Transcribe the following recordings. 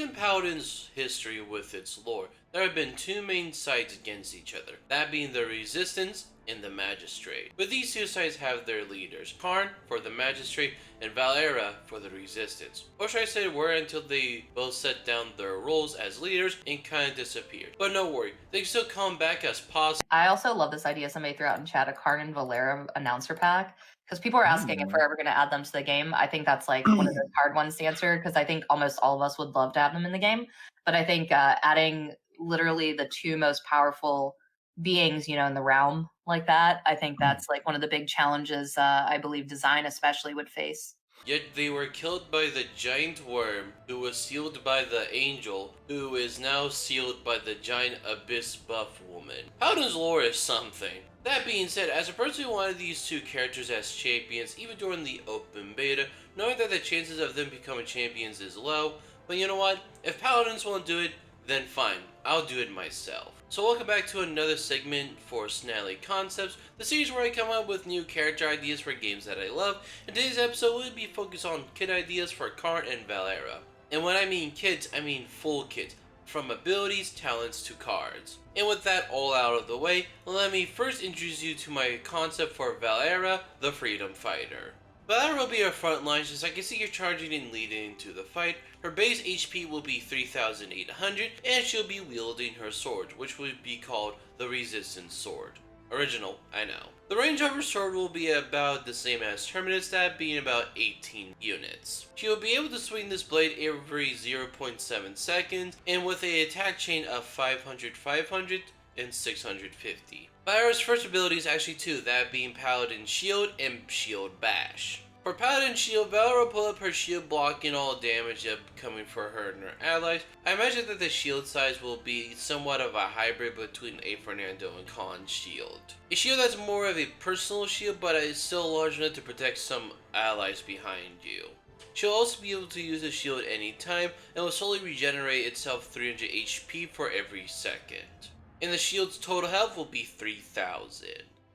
Within Paladin's history with its lore, there have been two main sides against each other, that being the Resistance and the Magistrate. But these two sides have their leaders, Karne for the Magistrate and Valera for the Resistance. Or should I say were until they both set down their roles as leaders and kinda disappeared. But no worry, they can still come back as possible. I also love this idea somebody threw out in chat, a Karn and Valera announcer pack, because people are asking if we're ever going to add them to the game. I think that's like one of those hard ones to answer because I think almost all of us would love to have them in the game. But I think adding literally the two most powerful beings, in the realm like that, I think that's like one of the big challenges I believe design especially would face. Yet they were killed by the giant worm, who was sealed by the angel, who is now sealed by the giant abyss buff woman. Paladin's lore is something. That being said, as a person who wanted these two characters as champions, even during the open beta, knowing that the chances of them becoming champions is low, but you know what? If Paladins won't do it, then fine, I'll do it myself. So welcome back to another segment for Snally Concepts, the series where I come up with new character ideas for games that I love, and today's episode will be focused on kit ideas for Karne and Valera. And when I mean kits, I mean full kits, from abilities, talents to cards. And with that all out of the way, let me first introduce you to my concept for Valera, the Freedom Fighter. Valera will be our front line, since I can see her charging and leading into the fight. Her base HP will be 3,800, and she'll be wielding her sword, which would be called the Resistance Sword. Original, I know. The range of her sword will be about the same as Terminus, that being about 18 units. She will be able to swing this blade every 0.7 seconds, and with an attack chain of 500, 500, and 650. Valera's first ability is actually two, that being Paladin Shield and Shield Bash. For Paladin Shield, Valera will pull up her shield blocking all damage coming for her and her allies. I imagine that the shield size will be somewhat of a hybrid between a Fernando and Khan's shield. A shield that's more of a personal shield, but is still large enough to protect some allies behind you. She'll also be able to use the shield anytime, and will slowly regenerate itself 300 HP for every second. And the shield's total health will be 3,000.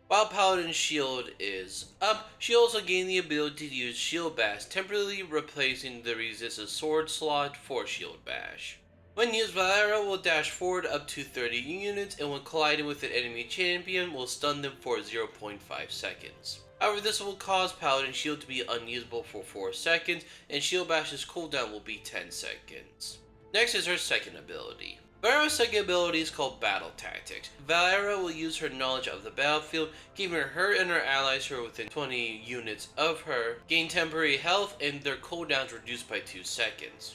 While Paladin's shield is up, she'll also gain the ability to use Shield Bash, temporarily replacing the Resistance Sword slot for Shield Bash. When used, Valera will dash forward up to 30 units, and when colliding with an enemy champion, will stun them for 0.5 seconds. However, this will cause Paladin's shield to be unusable for 4 seconds, and Shield Bash's cooldown will be 10 seconds. Next is her second ability. Valera's second ability is called Battle Tactics. Valera will use her knowledge of the battlefield, giving her and her allies who are within 20 units of her gain temporary health and their cooldowns reduced by 2 seconds.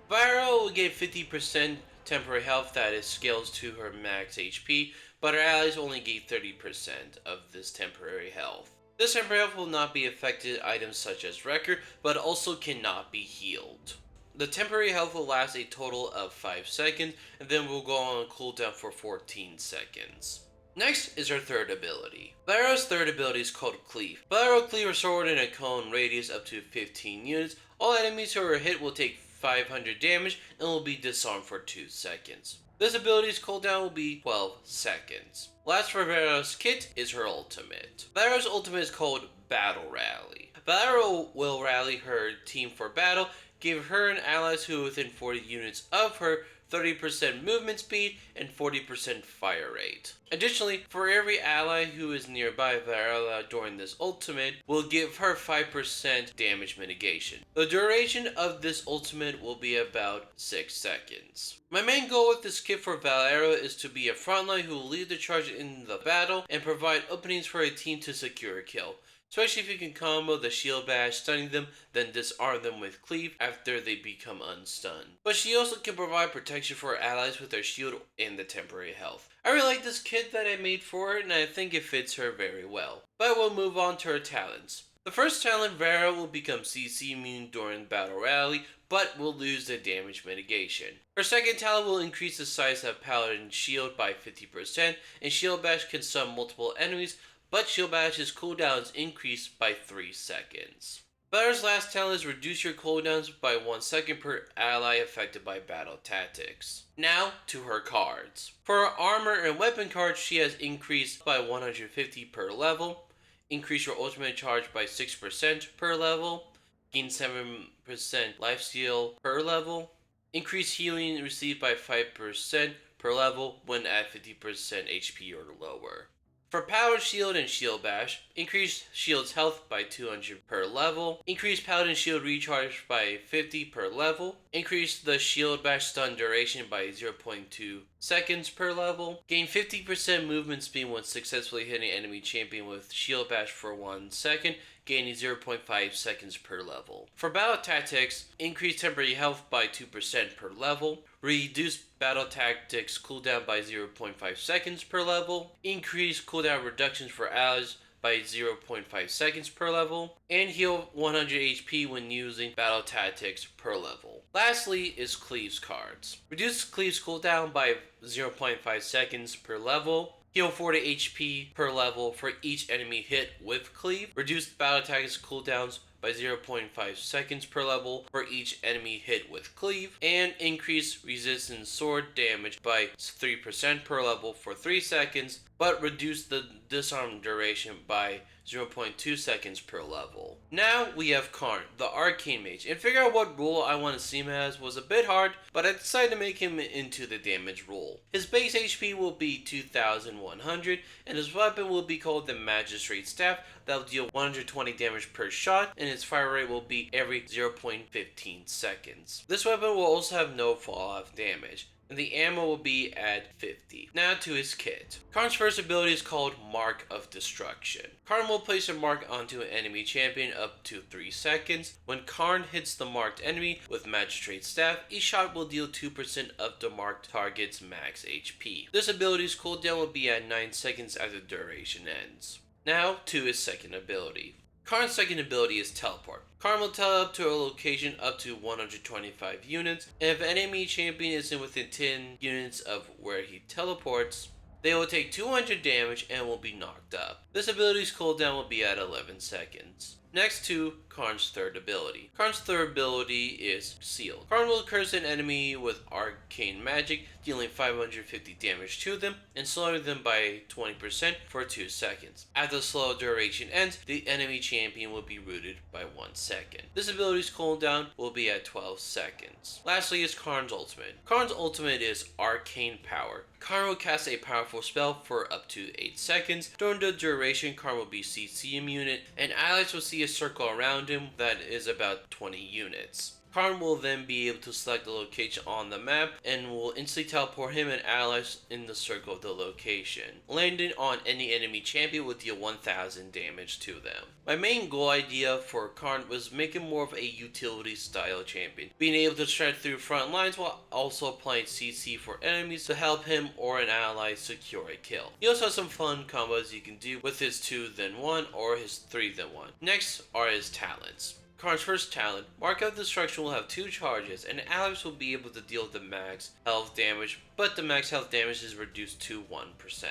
Valera will gain 50% temporary health that is scales to her max HP, but her allies only gain 30% of this temporary health. This temporary health will not be affected items such as Wrecker, but also cannot be healed. The temporary health will last a total of 5 seconds, and then will go on cooldown for 14 seconds. Next is her third ability. Valera's third ability is called Cleave. Valera will cleave her sword in a cone radius up to 15 units. All enemies who are hit will take 500 damage and will be disarmed for 2 seconds. This ability's cooldown will be 12 seconds. Last for Valera's kit is her ultimate. Valera's ultimate is called Battle Rally. Valera will rally her team for battle, give her and allies who are within 40 units of her 30% movement speed and 40% fire rate. Additionally, for every ally who is nearby Valera during this ultimate, will give her 5% damage mitigation. The duration of this ultimate will be about 6 seconds. My main goal with this kit for Valera is to be a frontline who will lead the charge in the battle and provide openings for a team to secure a kill. Especially if you can combo the Shield Bash, stunning them, then disarm them with Cleave after they become unstunned. But she also can provide protection for her allies with her shield and the temporary health. I really like this kit that I made for her, and I think it fits her very well. But we'll move on to her talents. The first talent, Vera, will become CC immune during Battle Rally, but will lose the damage mitigation. Her second talent will increase the size of Paladin's shield by 50%, and Shield Bash can stun multiple enemies, but Shield Bash's cooldowns increase by 3 seconds. Valera's last talent is reduce your cooldowns by 1 second per ally affected by battle tactics. Now to her cards. For her armor and weapon cards, she has increased by 150 per level, increase your ultimate charge by 6% per level, gain 7% lifesteal per level, Increase healing received by 5% per level when at 50% HP or lower. For Power Shield and Shield Bash, increase Shield's health by 200 per level, increase Paladin Shield recharge by 50 per level, increase the Shield Bash stun duration by 0.2 seconds per level, gain 50% movement speed when successfully hitting enemy champion with Shield Bash for 1 second, gaining 0.5 seconds per level. For Battle Tactics, increase temporary health by 2% per level, reduce Battle Tactics cooldown by 0.5 seconds per level, increase cooldown reductions for allies by 0.5 seconds per level, and heal 100 HP when using Battle Tactics per level. Lastly is Cleave's cards. Reduce Cleave's cooldown by 0.5 seconds per level, heal 40 HP per level for each enemy hit with Cleave, reduce Battle Tactics cooldowns by 0.5 seconds per level for each enemy hit with Cleave, and increase resistance sword damage by 3% per level for 3 seconds, but reduce the disarm duration by 0.2 seconds per level. Now we have Karne, the Arcane Mage, and figure out what role I want to see him as was a bit hard, but I decided to make him into the damage role. His base HP will be 2100, and his weapon will be called the Magistrate Staff that will deal 120 damage per shot, and its fire rate will be every 0.15 seconds. This weapon will also have no fall off damage, and the ammo will be at 50. Now to his kit. Karne's first ability is called Mark of Destruction. Karne will place a mark onto an enemy champion up to 3 seconds. When Karne hits the marked enemy with Magistrate Staff, each shot will deal 2% of the marked target's max HP. This ability's cooldown will be at 9 seconds after the duration ends. Now to his second ability. Karne's second ability is Teleport. Karne will teleport to a location up to 125 units, and if an enemy champion isn't within 10 units of where he teleports, they will take 200 damage and will be knocked up. This ability's cooldown will be at 11 seconds. Next to Karne's third ability. Karne's third ability is Sealed. Karne will curse an enemy with arcane magic, dealing 550 damage to them and slowing them by 20% for 2 seconds. After the slow duration ends, the enemy champion will be rooted by 1 second. This ability's cooldown will be at 12 seconds. Lastly is Karne's ultimate. Karne's ultimate is Arcane Power. Karne will cast a powerful spell for up to 8 seconds. During the duration, Karne will be CC immune, and allies will see a circle around him that is about 20 units. Karne will then be able to select the location on the map and will instantly teleport him and allies in the circle of the location. Landing on any enemy champion will deal 1000 damage to them. My main goal idea for Karne was making more of a utility style champion, being able to strike through front lines while also applying CC for enemies to help him or an ally secure a kill. He also has some fun combos you can do with his 2 then 1 or his 3 then 1. Next are his talents. Karne's first talent, Mark of Destruction, will have 2 charges, and allies will be able to deal the max health damage, but the max health damage is reduced to 1%.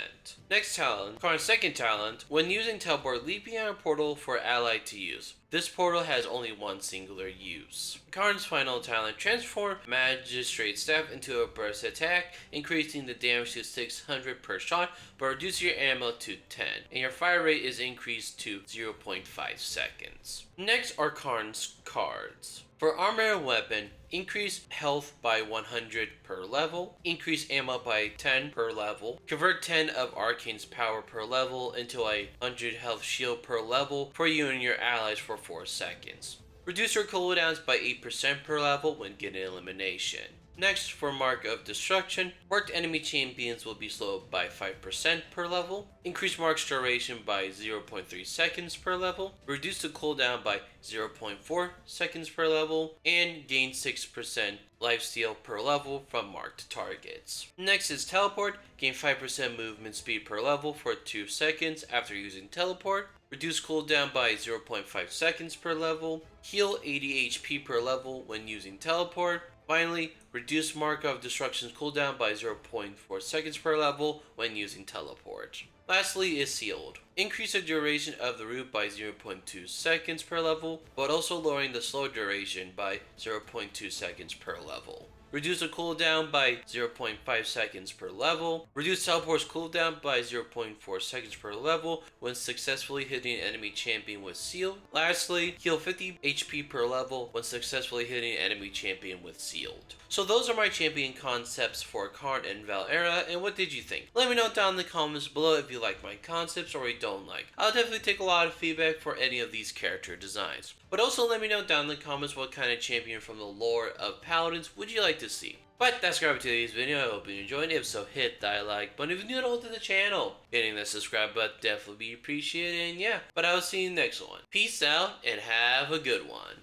Next talent, Karne's second talent, when using Teleport, leap behind a portal for ally to use. This portal has only one singular use. Karne's final talent, transform Magistrate Staff into a burst attack, increasing the damage to 600 per shot, but reduce your ammo to 10, and your fire rate is increased to 0.5 seconds. Next are Karne's cards. For armor and weapon, increase health by 100 per level, increase ammo by 10 per level, convert 10 of Arcane's power per level into a 100 health shield per level for you and your allies for 4 seconds. Reduce your cooldowns by 8% per level when getting elimination. Next, for Mark of Destruction, marked enemy champions will be slowed by 5% per level, increase Mark's duration by 0.3 seconds per level, reduce the cooldown by 0.4 seconds per level, and gain 6% lifesteal per level from marked targets. Next is Teleport, gain 5% movement speed per level for 2 seconds after using Teleport, reduce cooldown by 0.5 seconds per level, heal 80 HP per level when using Teleport. Finally, reduce Mark of Destruction's cooldown by 0.4 seconds per level when using Teleport. Lastly is Sealed. increase the duration of the route by 0.2 seconds per level, but also lowering the slow duration by 0.2 seconds per level. Reduce the cooldown by 0.5 seconds per level. Reduce teleport's cooldown by 0.4 seconds per level when successfully hitting an enemy champion with Sealed. Lastly, heal 50 HP per level when successfully hitting an enemy champion with Sealed. So those are my champion concepts for Karne and Valera, and what did you think? Let me know down in the comments below if you like my concepts or you don't like. I'll definitely take a lot of feedback for any of these character designs. But also let me know down in the comments what kind of champion from the lore of Paladins would you like to see. But that's gonna be today's video. I hope you enjoyed it. If so, hit that like button. If you're new to the channel, hitting that subscribe button definitely be appreciated. And yeah, but I'll see you next one. Peace out and have a good one.